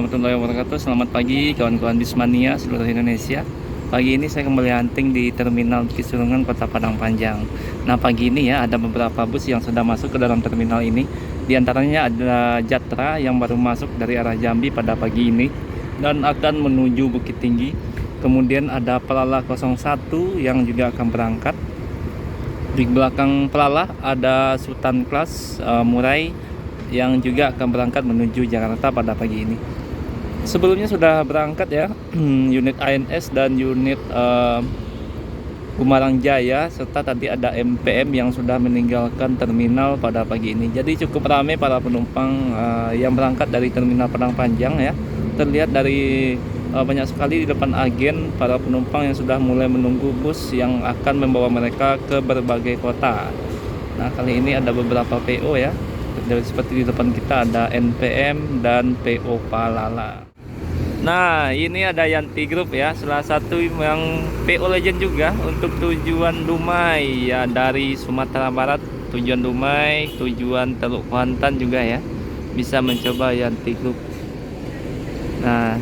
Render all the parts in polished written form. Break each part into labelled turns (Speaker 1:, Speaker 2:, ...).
Speaker 1: warahmatullahi wabarakatuh. Selamat pagi kawan-kawan Bismania seluruh Indonesia. Pagi ini saya kembali hunting di Terminal Kisurungan Kota Padang Panjang. Nah, pagi ini ya ada beberapa bus yang sudah masuk ke dalam terminal ini. Di antaranya ada Jatra yang baru masuk dari arah Jambi pada pagi ini dan akan menuju Bukit Tinggi. Kemudian ada Pelala 01 yang juga akan berangkat. Di belakang Pelala ada Sultan Class Murai yang juga akan berangkat menuju Jakarta pada pagi ini. Sebelumnya sudah berangkat ya unit ANS dan unit Gumarang Jaya, serta tadi ada MPM yang sudah meninggalkan terminal pada pagi ini. Jadi cukup ramai para penumpang yang berangkat dari terminal Padang Panjang ya. Terlihat dari banyak sekali di depan agen para penumpang yang sudah mulai menunggu bus yang akan membawa mereka ke berbagai kota. Nah, kali ini ada beberapa PO ya. Seperti di depan kita ada NPM dan PO Palala. Nah, ini ada Yanti Group ya, salah satu yang PO legend juga untuk tujuan Dumai ya, dari Sumatera Barat tujuan Dumai, tujuan Teluk Kuantan juga ya. Bisa mencoba Yanti Group. Nah,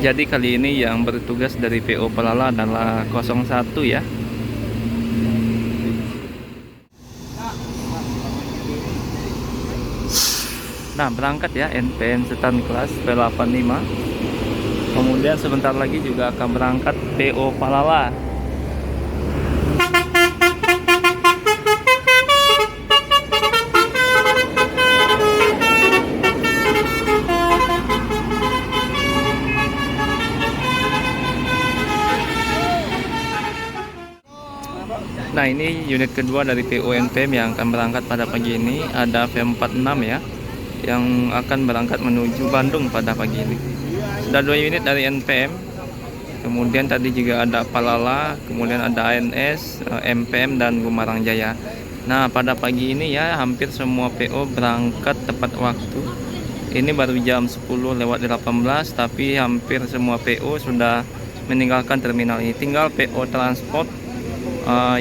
Speaker 1: jadi kali ini yang bertugas dari PO Palala adalah 01 ya. Nah, berangkat ya NPM Sultan Class P85. Kemudian sebentar lagi juga akan berangkat PO Palala. Nah, ini unit kedua dari PO NPM yang akan berangkat pada pagi ini. Ada V46 ya, yang akan berangkat menuju Bandung pada pagi ini. Sudah 2 unit dari NPM. Kemudian tadi juga ada Palala, kemudian ada ANS, MPM dan Gumarang Jaya. Nah, pada pagi ini ya hampir semua PO berangkat tepat waktu. Ini baru jam 10:18, tapi hampir semua PO sudah meninggalkan terminal ini. Tinggal PO Transport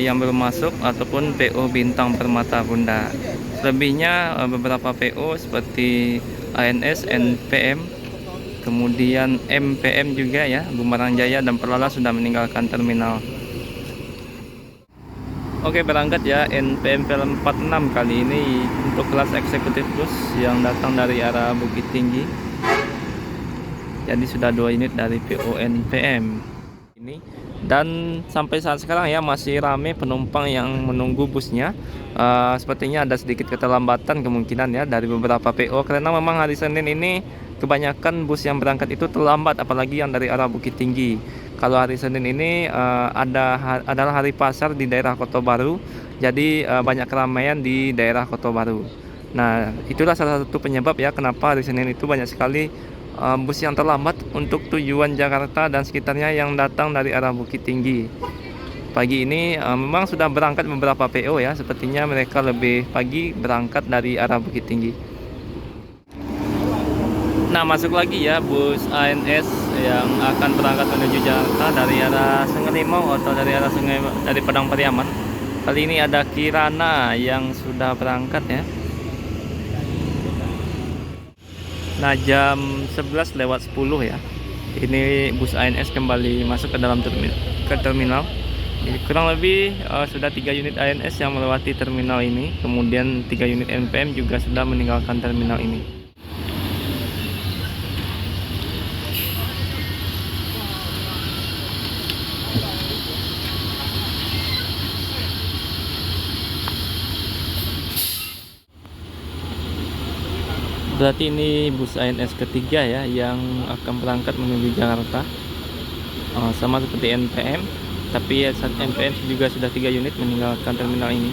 Speaker 1: yang belum masuk ataupun PO Bintang Permata Bunda. Selebihnya beberapa PO seperti ANS, NPM, kemudian MPM juga ya, Gumarang Jaya dan Pelala sudah meninggalkan terminal. Oke, berangkat ya NPM V46 kali ini untuk kelas eksekutif bus yang datang dari arah Bukit Tinggi. Jadi sudah 2 unit dari PO NPM ini. Dan sampai saat sekarang ya masih ramai penumpang yang menunggu busnya. Sepertinya ada sedikit keterlambatan kemungkinan ya dari beberapa PO, karena memang hari Senin ini kebanyakan bus yang berangkat itu terlambat, apalagi yang dari arah Bukit Tinggi. Kalau hari Senin ini adalah hari pasar di daerah Kota Baru, jadi banyak keramaian di daerah Kota Baru. Nah, itulah salah satu penyebab ya kenapa hari Senin itu banyak sekali bus yang terlambat untuk tujuan Jakarta dan sekitarnya yang datang dari arah Bukit Tinggi. Pagi ini memang sudah berangkat beberapa PO ya, sepertinya mereka lebih pagi berangkat dari arah Bukit Tinggi. Nah, masuk lagi ya bus ANS yang akan berangkat menuju Jakarta dari arah Sungai Limau atau dari Padang Pariaman. Kali ini ada Kirana yang sudah berangkat ya. Nah, jam 11:10 ya. Ini bus ANS kembali masuk ke dalam terminal. Kurang lebih sudah 3 unit ANS yang melewati terminal ini. Kemudian 3 unit NPM juga sudah meninggalkan terminal ini. Berarti ini bus ANS ketiga ya yang akan berangkat menuju Jakarta, sama seperti NPM, tapi ya, saat NPM juga sudah 3 unit meninggalkan terminal ini.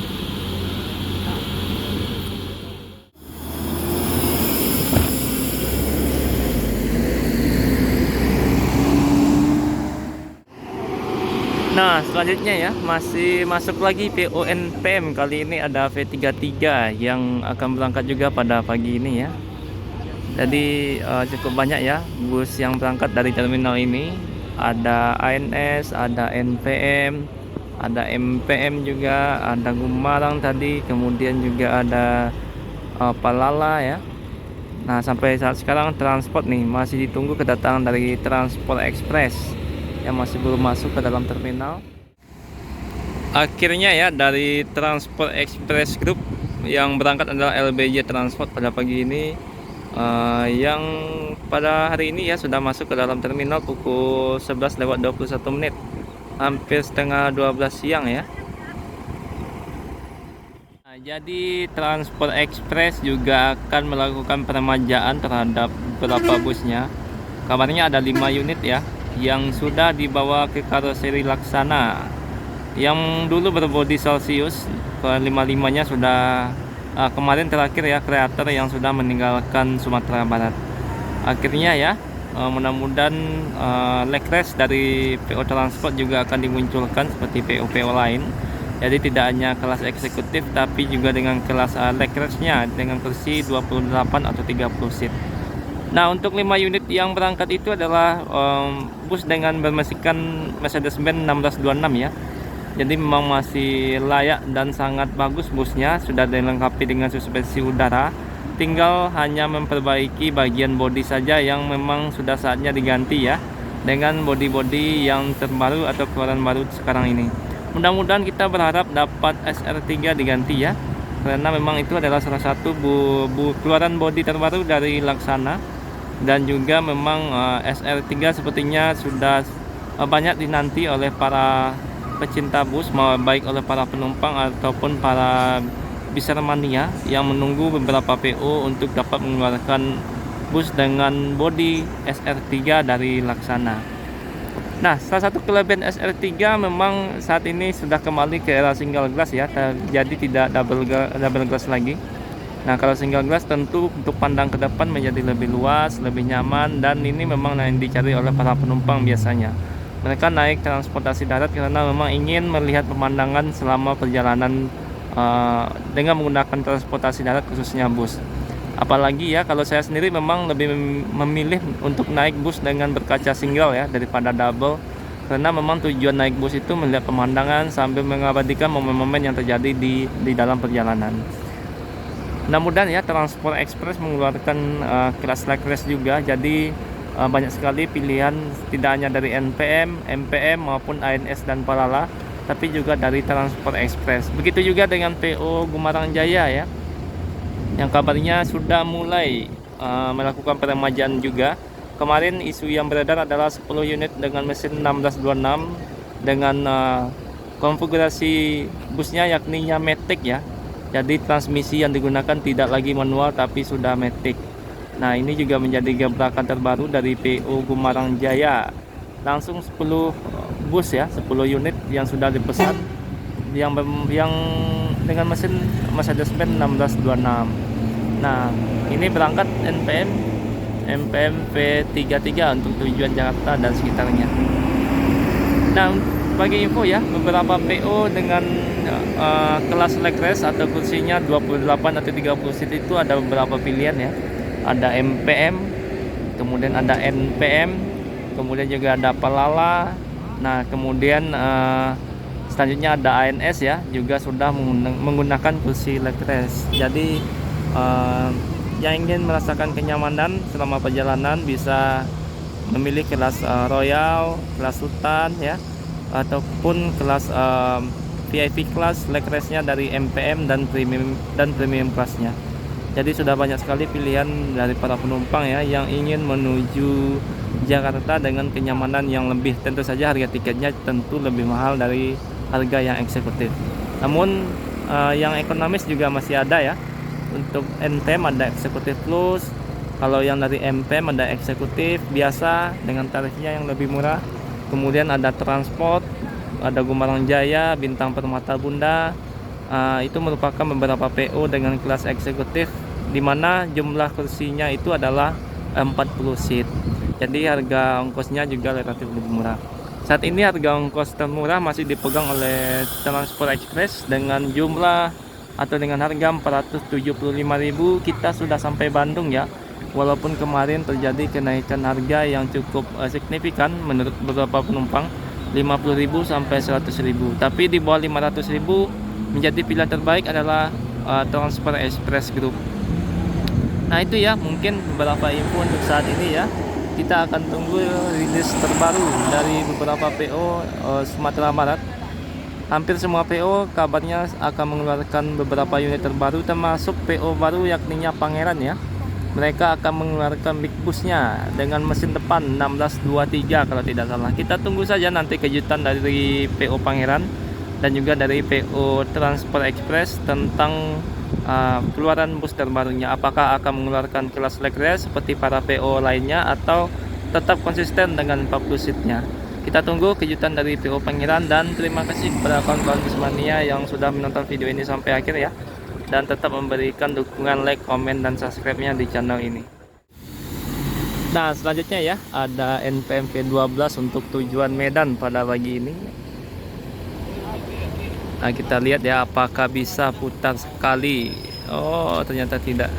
Speaker 1: Nah, selanjutnya ya masih masuk lagi PO NPM. Kali ini ada V33 yang akan berangkat juga pada pagi ini ya. Jadi cukup banyak ya bus yang berangkat dari terminal ini. Ada ANS, ada NPM, ada MPM juga, ada Gumarang tadi, kemudian juga ada Palala ya. Nah, sampai saat sekarang transport nih masih ditunggu kedatangan dari Transport Express yang masih belum masuk ke dalam terminal. Akhirnya ya, dari Transport Express Group yang berangkat adalah LBJ Transport pada pagi ini, yang pada hari ini ya sudah masuk ke dalam terminal pukul 11:21, hampir setengah 12 siang ya. Jadi Transport Express juga akan melakukan peremajaan terhadap beberapa busnya. Kabarnya ada 5 unit ya yang sudah dibawa ke karoseri Laksana. Yang dulu berbodi Celsius, ke-5-5-nya sudah kemarin terakhir ya, kreator yang sudah meninggalkan Sumatera Barat. Akhirnya ya, mudah-mudahan Lekres dari PO Transport juga akan dimunculkan seperti PO-PO lain. Jadi tidak hanya kelas eksekutif tapi juga dengan kelas Lekresnya dengan kursi 28 atau 30 seat. Nah, untuk 5 unit yang berangkat itu adalah bus dengan bermesinkan Mercedes-Benz 1626 ya. Jadi memang masih layak dan sangat bagus busnya, sudah dilengkapi dengan suspensi udara. Tinggal hanya memperbaiki bagian bodi saja yang memang sudah saatnya diganti ya, dengan bodi-bodi yang terbaru atau keluaran baru sekarang ini. Mudah-mudahan kita berharap dapat SR3 diganti ya, karena memang itu adalah salah satu keluaran bodi terbaru dari Laksana. Dan juga memang SR3 sepertinya sudah banyak dinanti oleh para pecinta bus, baik oleh para penumpang ataupun para bisermania yang menunggu beberapa PO untuk dapat mengeluarkan bus dengan bodi SR3 dari Laksana. Nah, salah satu kelebihan SR3 memang saat ini sudah kembali ke era single glass ya, jadi tidak double glass lagi. Nah, kalau single glass tentu untuk pandang ke depan menjadi lebih luas, lebih nyaman, dan ini memang yang dicari oleh para penumpang biasanya. Mereka naik transportasi darat karena memang ingin melihat pemandangan selama perjalanan dengan menggunakan transportasi darat khususnya bus. Apalagi ya, kalau saya sendiri memang lebih memilih untuk naik bus dengan berkaca single ya daripada double, karena memang tujuan naik bus itu melihat pemandangan sambil mengabadikan momen-momen yang terjadi di dalam perjalanan. Mudah-mudahan ya Transport Express mengeluarkan kelas Lekres juga, jadi banyak sekali pilihan tidak hanya dari NPM, MPM maupun ANS dan Palala, tapi juga dari Transport Express. Begitu juga dengan PO Gumarang Jaya ya, yang kabarnya sudah mulai melakukan peremajaan juga. Kemarin isu yang beredar adalah 10 unit dengan mesin 1626 dengan konfigurasi busnya yakni Matic ya. Jadi transmisi yang digunakan tidak lagi manual tapi sudah Matic. Nah, ini juga menjadi gebrakan terbaru dari PO Gumarang Jaya. Langsung 10 bus ya, 10 unit yang sudah dipesan yang dengan mesin Mercedes-Benz 1626. Nah, ini berangkat NPM V33 untuk tujuan Jakarta dan sekitarnya. Nah, sebagai info ya, beberapa PO dengan kelas Lekres atau kursinya 28 atau 30 seat itu ada beberapa pilihan ya. Ada MPM, kemudian ada NPM, kemudian juga ada Palala. Nah, kemudian selanjutnya ada ANS ya, juga sudah menggunakan kursi Lekres. Jadi yang ingin merasakan kenyamanan selama perjalanan bisa memilih kelas Royal, kelas Sultan ya, ataupun kelas VIP kelas Lekresnya dari MPM dan premium kelasnya. Jadi sudah banyak sekali pilihan dari para penumpang ya yang ingin menuju Jakarta dengan kenyamanan yang lebih. Tentu saja harga tiketnya tentu lebih mahal dari harga yang eksekutif. Namun yang ekonomis juga masih ada ya. Untuk NPM ada eksekutif plus. Kalau yang dari MPM ada eksekutif biasa dengan tarifnya yang lebih murah. Kemudian ada transport, ada Gumarang Jaya, Bintang Permata Bunda. Itu merupakan beberapa PO dengan kelas eksekutif, di mana jumlah kursinya itu adalah 40 seat. Jadi harga ongkosnya juga relatif lebih murah. Saat ini harga ongkos termurah masih dipegang oleh Transport Express dengan jumlah atau dengan harga 475.000 kita sudah sampai Bandung ya. Walaupun kemarin terjadi kenaikan harga yang cukup signifikan menurut beberapa penumpang, 50.000 sampai 100.000. Tapi di bawah 500.000 menjadi pilihan terbaik adalah Transport Express Group. Nah itu ya mungkin beberapa info untuk saat ini ya. Kita akan tunggu rilis terbaru dari beberapa PO Sumatera Barat. Hampir semua PO kabarnya akan mengeluarkan beberapa unit terbaru, termasuk PO baru yakninya Pangeran ya. Mereka akan mengeluarkan big busnya dengan mesin depan 1623 kalau tidak salah. Kita tunggu saja nanti kejutan dari PO Pangeran dan juga dari PO Transport Express tentang keluaran bus terbarunya. Apakah akan mengeluarkan kelas leg race seperti para PO lainnya atau tetap konsisten dengan 40 seatnya. Kita tunggu kejutan dari PO Pangeran, dan terima kasih kepada kawan-kawan Busmania yang sudah menonton video ini sampai akhir ya, dan tetap memberikan dukungan like, komen, dan subscribe-nya di channel ini. Nah selanjutnya ya, ada NPM V12 untuk tujuan Medan pada pagi ini. Nah kita lihat ya apakah bisa putar sekali. Oh ternyata tidak.